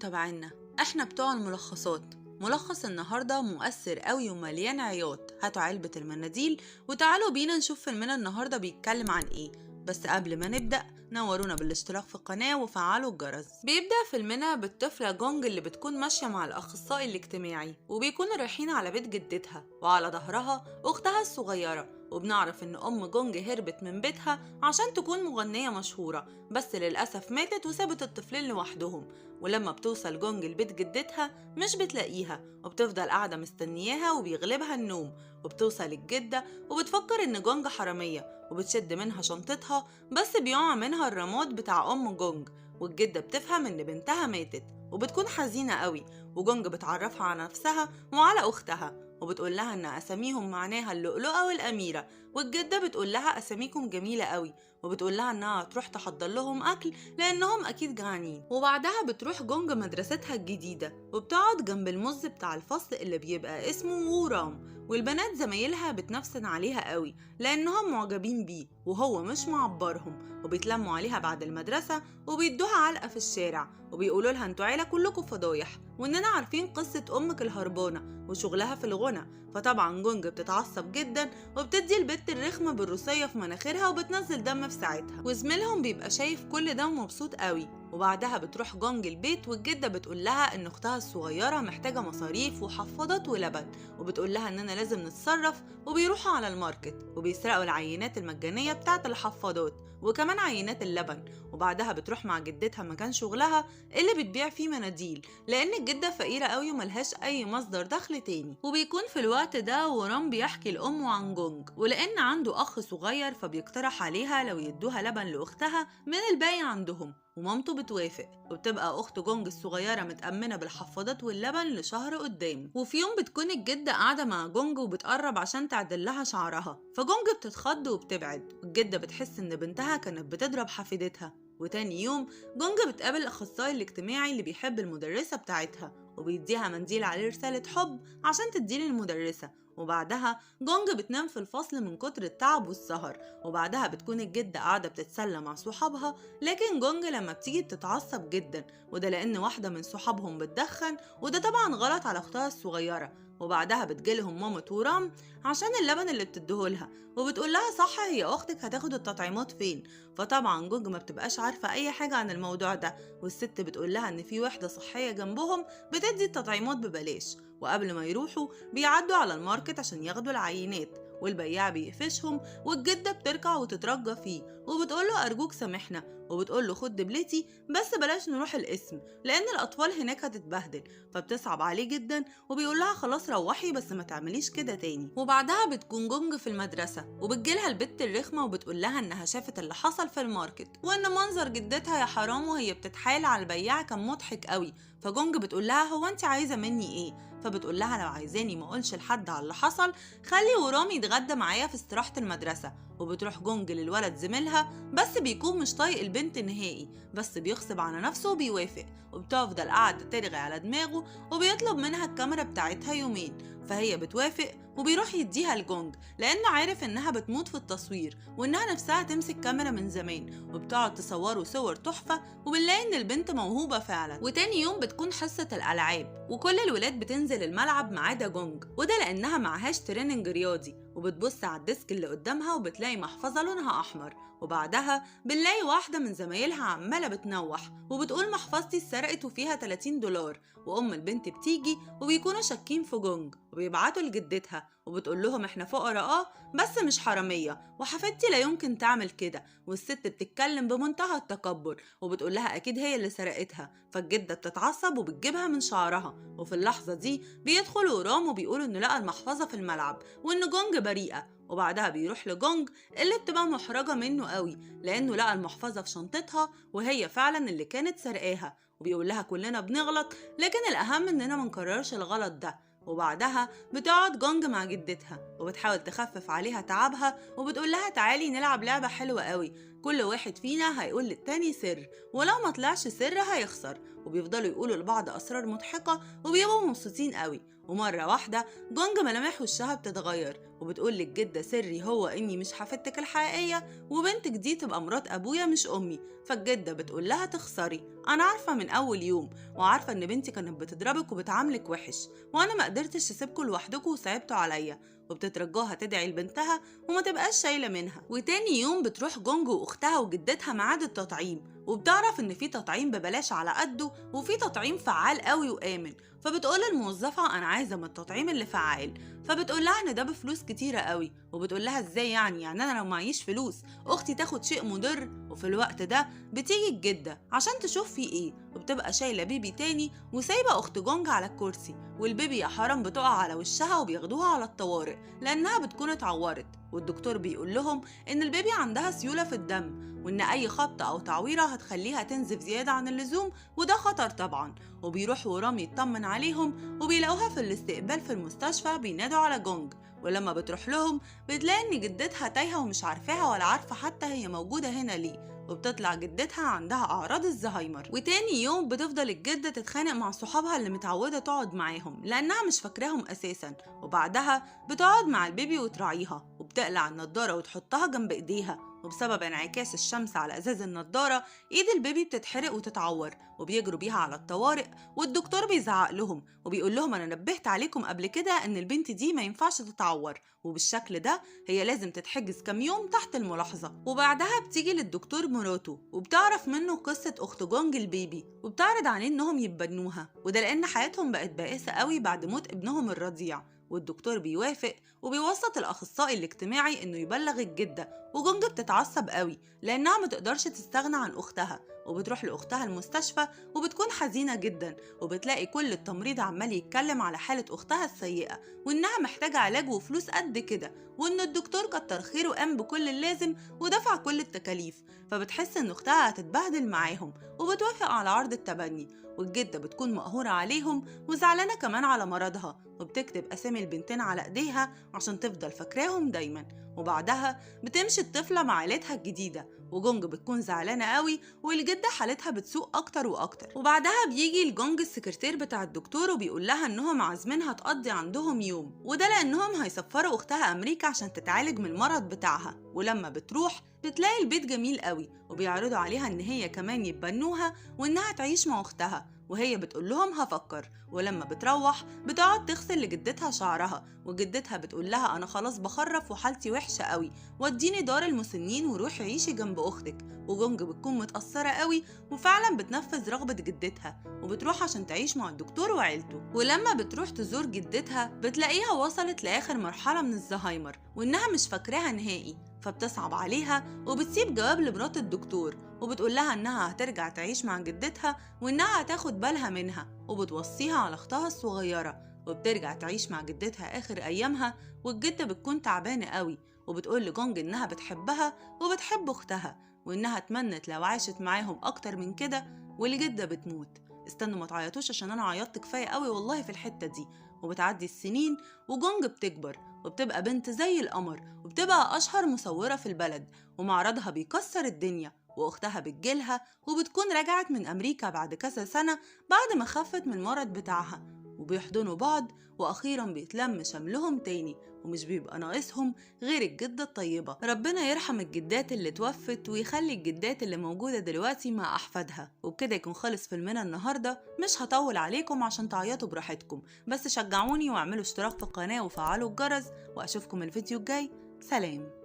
متابعينا، احنا بتوع الملخصات. ملخص النهاردة مؤثر قوي ومليان عياط. هاتوا علبة المناديل وتعالوا بينا نشوف فيلمنا النهاردة بيتكلم عن ايه. بس قبل ما نبدأ نورونا بالاشتراك في القناة وفعلوا الجرس. بيبدأ فيلمنا بالطفلة جونج اللي بتكون ماشية مع الأخصائي الاجتماعي، وبيكونوا رايحين على بيت جدتها وعلى ظهرها أختها الصغيرة. وبنعرف إن أم جونج هربت من بيتها عشان تكون مغنية مشهورة، بس للأسف ماتت وسابت الطفلين لوحدهم. ولما بتوصل جونج لبيت جدتها مش بتلاقيها، وبتفضل قاعدة مستنياها وبيغلبها النوم. وبتوصل الجدة وبتفكر إن جونج حرامية، وبتشد منها شنطتها، بس بيقع منها الرماد بتاع أم جونج. والجدة بتفهم إن بنتها ماتت وبتكون حزينة قوي. وجونج بتعرفها على نفسها وعلى أختها، وبتقول لها إن أساميهم معناها اللؤلؤة والأميرة. والجدة بتقول لها أساميكم جميلة قوي، وبتقول لها إنها تروح تحضر لهم أكل لأنهم أكيد جعانين. وبعدها بتروح جونج مدرستها الجديدة وبتقعد جنب المز بتاع الفصل اللي بيبقى اسمه وورام. والبنات زمايلها بتنفسن عليها قوي لأنهم معجبين بيه وهو مش معبرهم، وبيتلموا عليها بعد المدرسة وبيدوها علقة في الشارع، وبيقولوا لها انتوا عيلة كلكم فضايح، وإننا عارفين قصة أمك الهربانة وشغلها في الغنى. فطبعا جونج بتتعصب جدا وبتدي البت الرخمة بالروسية في مناخيرها وبتنزل دم في ساعتها. وزميلهم بيبقى شايف كل ده ومبسوط قوي. وبعدها بتروح جونج البيت والجدة بتقول لها ان اختها الصغيرة محتاجة مصاريف وحفاضات ولبن، وبتقول لها اننا لازم نتصرف. وبيروحوا على الماركت وبيسرقوا العينات المجانية بتاعة الحفاضات وكمان عينات اللبن. وبعدها بتروح مع جدتها مكان شغلها اللي بتبيع فيه مناديل، لان الجدة فقيرة قوي وملهاش اي مصدر دخل تاني. وبيكون في الوقت ده ورام بيحكي لأمه عن جونج، ولان عنده اخ صغير فبيقترح عليها لو يدوها لبن لاختها من الباقي عندهم، ومامته بتوافق. وبتبقى أخت جونج الصغيرة متأمنة بالحفاضات واللبن لشهر قدام. وفي يوم بتكون الجدة قاعدة مع جونج وبتقرب عشان تعدل لها شعرها، فجونج بتتخض وبتبعد، والجدة بتحس إن بنتها كانت بتضرب حفيدتها. وتاني يوم جونج بتقابل الأخصائي الاجتماعي اللي بيحب المدرسة بتاعتها، وبيديها منديل عليه رسالة حب عشان تديه للمدرسة. وبعدها جونج بتنام في الفصل من كتر التعب والسهر. وبعدها بتكون الجدة قاعدة بتتسلى مع صحابها، لكن جونج لما بتيجي بتتعصب جدا، وده لأن واحدة من صحابهم بتدخن، وده طبعا غلط على أختها الصغيرة. وبعدها بتجيلهم مامة ورام عشان اللبن اللي بتديهولها، وبتقول لها صح هي أختك هتاخد التطعيمات فين. فطبعا جونج ما بتبقاش عارفة أي حاجة عن الموضوع ده، والست بتقول لها إن في وحدة صحية جنبهم بتدي التطعيمات ببلاش. وقبل ما يروحوا بيعدوا على الماركت عشان ياخدوا العينات، والبياع بيقفشهم، والجدة بتركع وتترجى فيه وبتقوله أرجوك سامحنا، وبتقوله خد دبلتي بس بلاش نروح القسم لأن الأطفال هناك هتتبهدل. فبتصعب عليه جدا وبيقولها خلاص روحي بس ما تعمليش كده تاني. وبعدها بتكون جونج في المدرسة وبتجيلها البت الرخمة وبتقول لها إنها شافت اللي حصل في الماركت، وإن منظر جدتها يا حرام وهي بتتحايل على البياع كان مضحك قوي. فجونج بتقول لها هو انت عايزة مني ايه؟ فبتقول لها لو عايزاني ما اقولش لحد على اللي حصل خلي ورام يتغدى معايا في استراحة المدرسة. وبتروح جونج للولد زميلها بس بيكون مش طايق البنت نهائي، بس بيغصب على نفسه وبيوافق. وبتفضل قاعدة ترغي على دماغه وبيطلب منها الكاميرا بتاعتها يومين، فهي بتوافق. وبيروح يديها لجونج لأنه عارف إنها بتموت في التصوير وإنها نفسها تمسك كاميرا من زمان، وبتقعد تصوره صور تحفة. وبنلاقي إن البنت موهوبة فعلا. وتاني يوم بتكون حصة الألعاب وكل الولاد بتنزل الملعب ما عدا جونج، وده لأنها معهاش تريننج رياضي. وبتبص على الديسك اللي قدامها وبتلاقي محفظة لونها أحمر. وبعدها بنلاقي واحدة من زمايلها عمالة بتنوح وبتقول محفظتي اتسرقت وفيها $30. وأم البنت بتيجي وبيكونوا شاكين في جونج وبيبعتوا لجدتها وبتقول لهم احنا فقراء بس مش حرامية، وحفيدتي لا يمكن تعمل كده. والست بتتكلم بمنتهى التكبر وبتقول لها اكيد هي اللي سرقتها. فالجدة بتتعصب وبتجيبها من شعرها. وفي اللحظة دي بيدخل ورام وبيقولوا انه لقى المحفظة في الملعب وان جونج بريئة. وبعدها بيروح لجونج اللي بتبقى محرجة منه قوي لانه لقى المحفظة في شنطتها وهي فعلا اللي كانت سرقاها. وبيقول لها كلنا بنغلط لكن الاهم اننا منكررش الغلط ده. وبعدها بتقعد جونج مع جدتها وبتحاول تخفف عليها تعبها وبتقول لها تعالي نلعب لعبة حلوة قوي، كل واحد فينا هيقول للتاني سر، ولو ما طلعش سر هيخسر. وبيفضلوا يقولوا لبعض أسرار مضحكة وبيبقوا مبسوطين قوي. ومرة واحدة جونج ملامح وشها بتتغير وبتقول للجدة سري هو إني مش حفيدتك الحقيقية وبنتك دي تبقى مرات أبويا مش أمي. فالجدة بتقول لها تخسري، أنا عارفة من أول يوم وعارفة إن بنتي كانت بتضربك وبتعاملك وحش، وأنا ما قدرتش أسيبكوا لوحدكوا وصعبتوا عليا. وبتترجاها تدعي لبنتها وما تبقاش شايلة منها. وتاني يوم بتروح جونج وأختها وجدتها ميعاد التطعيم، وبتعرف إن في تطعيم ببلاش على قده وفي تطعيم فعال قوي وآمن. فبتقول للموظفة أنا عايزة من التطعيم اللي فعال، فبتقول لها إن ده بفلوس كتيرة قوي. وبتقول لها إزاي يعني أنا لو معيش فلوس أختي تاخد شيء مضر؟ وفي الوقت ده بتيجي الجدة عشان تشوف فيه إيه، وبتبقى شايلة بيبي تاني وسايبة أخت جونج على الكرسي، والبيبي يا حرام بتقع على وشها وبياخدوها على الطوارئ لأنها بتكون اتعورت. والدكتور بيقول لهم إن البيبي عندها سيولة في الدم وإن أي خبطة أو تعويرة هتخليها تنزف زيادة عن اللزوم وده خطر طبعا. وبيروح ورام يطمن عليهم وبيلاقوها في الاستقبال في المستشفى بينادوا على جونج. ولما بتروح لهم بتلاقي إن جدتها تايهة ومش عارفاها ولا عارفة حتى هي موجودة هنا ليه. وبتطلع جدتها عندها أعراض الزهايمر. وتاني يوم بتفضل الجدة تتخانق مع صحابها اللي متعودة تقعد معاهم لأنها مش فاكراهم أساسا. وبعدها بتقعد مع البيبي وتراعيها وبتقلع النضارة وتحطها جنب إيديها، وبسبب انعكاس الشمس على ازاز النضاره ايد البيبي بتتحرق وتتعور وبيجروا بيها على الطوارئ. والدكتور بيزعق لهم وبيقول لهم انا نبهت عليكم قبل كده ان البنت دي ما ينفعش تتعور وبالشكل ده هي لازم تتحجز كام يوم تحت الملاحظه. وبعدها بتيجي للدكتور مراته وبتعرف منه قصه اخت جونج البيبي وبتعرض عليه انهم يتبنوها، وده لان حياتهم بقت بائسه قوي بعد موت ابنهم الرضيع. والدكتور بيوافق وبيوسط الأخصائي الاجتماعي إنه يبلغ الجدة. وجونج بتتعصب قوي لأنها متقدرش تستغنى عن أختها وبتروح لأختها المستشفى وبتكون حزينة جدا وبتلاقي كل التمريض عمال يتكلم على حالة أختها السيئة وإنها محتاجة علاج وفلوس قد كده وإن الدكتور كتر خيره قام بكل اللازم ودفع كل التكاليف. فبتحس إن أختها هتتبهدل معاهم وبتوافق على عرض التبني. والجدة بتكون مقهورة عليهم وزعلانة كمان على مرضها وبتكتب أسامي البنتين على إيديها عشان تفضل فاكراهم دايما. وبعدها بتمشي الطفلة مع عيلتها الجديدة وجونج بتكون زعلانة قوي والجدة حالتها بتسوء أكتر وأكتر. وبعدها بيجي لجونج السكرتير بتاع الدكتور وبيقول لها إنهم عازمينها تقضي عندهم يوم، وده لأنهم هيسفروا أختها أمريكا عشان تتعالج من المرض بتاعها. ولما بتروح بتلاقي البيت جميل قوي وبيعرضوا عليها إن هي كمان يتبنوها وإنها تعيش مع أختها، وهي بتقول لهم هفكر. ولما بتروح بتقعد تغسل لجدتها شعرها وجدتها بتقول لها انا خلاص بخرف وحالتي وحشه قوي وديني دار المسنين وروحي عيشي جنب اختك. وجونج بتكون متاثره قوي وفعلا بتنفذ رغبه جدتها وبتروح عشان تعيش مع الدكتور وعيلته. ولما بتروح تزور جدتها بتلاقيها وصلت لاخر مرحله من الزهايمر وانها مش فاكراها نهائي، فبتصعب عليها وبتسيب جواب لمرات الدكتور وبتقول لها انها هترجع تعيش مع جدتها وانها هتاخد بالها منها وبتوصيها على اختها الصغيرة. وبترجع تعيش مع جدتها اخر ايامها والجدة بتكون تعبانة قوي وبتقول لجونج انها بتحبها وبتحب اختها وانها اتمنت لو عاشت معاهم اكتر من كده. والجدة بتموت. استنوا ما تعيطوش عشان انا عيطت كفاية قوي والله في الحتة دي. وبتعدي السنين وجونج بتكبر وبتبقى بنت زي القمر وبتبقى أشهر مصورة في البلد ومعرضها بيكسر الدنيا. وأختها بتجيلها وبتكون رجعت من أمريكا بعد كذا سنة بعد ما خفت من المرض بتاعها وبيحضنوا بعض وأخيرا بيتلم شملهم تاني ومش بيبقى ناقصهم غير الجدة الطيبة. ربنا يرحم الجدات اللي توفت ويخلي الجدات اللي موجودة دلوقتي مع أحفادها. وبكده يكون خلص فيلمنا النهاردة. مش هطول عليكم عشان تعيطوا براحتكم، بس شجعوني واعملوا اشتراك في القناة وفعلوا الجرس وأشوفكم الفيديو الجاي. سلام.